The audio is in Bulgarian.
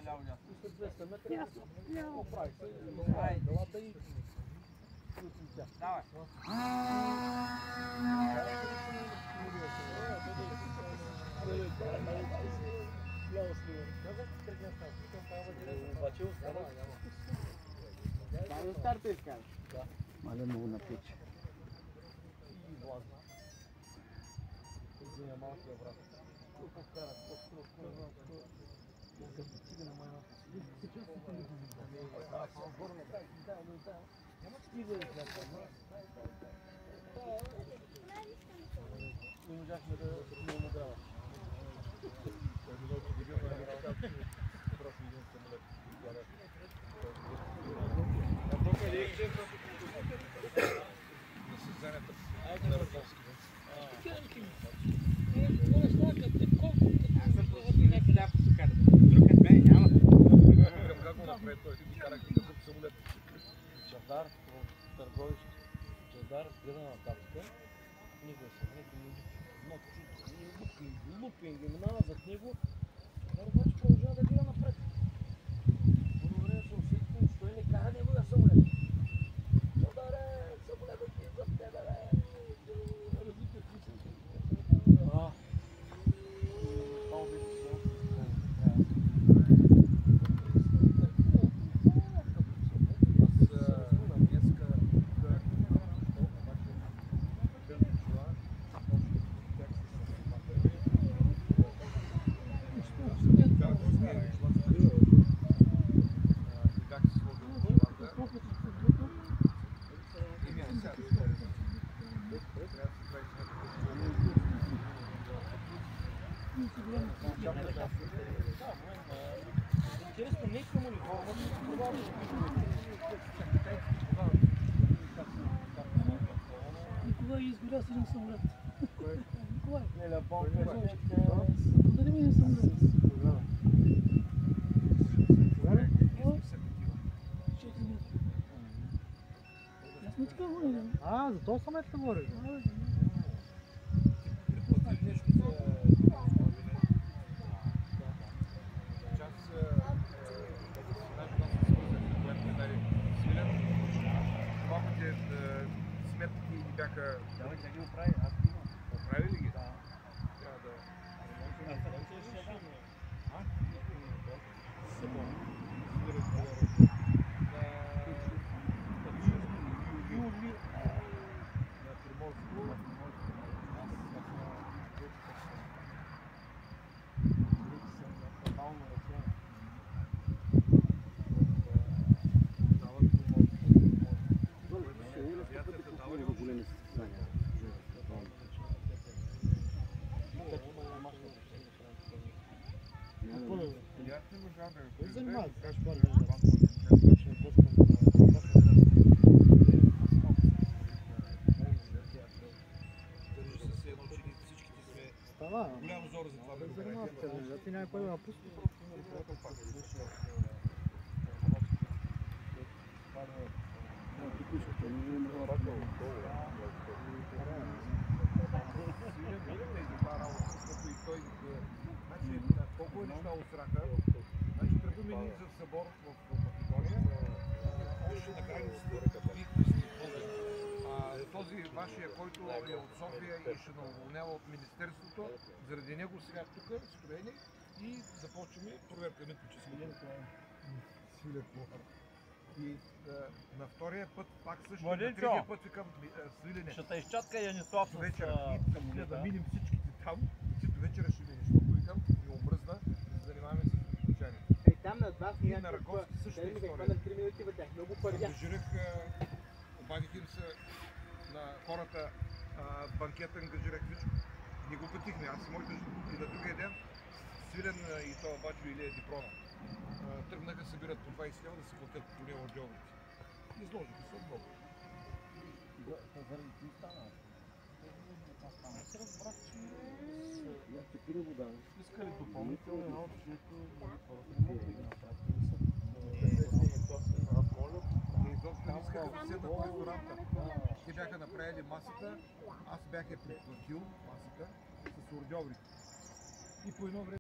ляво дясно. След 200 метра. Ясно. Ляво. Оправи се. Айде. Делата и... Давай. Дай старта искаш. Мале много напич. И влазна. Взима малкия брат. Колко карат, като стига на майната си. Не можахме да не награва. Чавдар, търговищ, Чавдар, гледа на таблика, никой се не лупинги, минава зад него, Чавдар обаче продължава да гледа напред. По време се усетим, че той не кара неговия самолет. Чавдаре, самолетът ти зад тебе, бе! Развитие в мисълта. Интересно, не искам униформа, Николай изгоря с един самолет. Кой? Николай. Не, Лапон, Подари ми един самолет. Аз не така говоря. за този самолет ли говориш? Сметки ни бяха... Давай, тя ги оправи, аз ги имам. Оправили ли ги? Да. Трябва да... Голям зор за това мероприятие. Ти някой път да напусне. Колко неща осраха. Значи тръгваме ние за събор в Македония. Беше на границата. Този вашия, който е от София и ще уволнява от Министерството, заради него сега тук строени и започваме проверка митническа. И на втория път пак също, на третия път викам Свилене. Ще те изчатка Янислав с Вечера самолета. да минем всичките там, ти до вечера ще видиш, защото викам, ми омръзна да се занимаваме с приключения. Там над вас И на Раковски също е история. на 3 минути вътре. Много първя. Ангажирах, обадих им се на хората, банкета ангажирах всичко. Ни го платихме, аз и моите и на другия ден Свилен и това Бачо Илия Дипрона тръгнаха, събират по 20 лева да се платят по него отделните. Изложиха се много. Заради ти стана. Аз се разбрах, че Ти пили вода. искали допълнителни работи, които хората не могат да ги направят. Изобщо не искаха да седнат в ресторанта. Те бяха направили масата, аз бях я предплатил масата с ордьоврите. И по едно време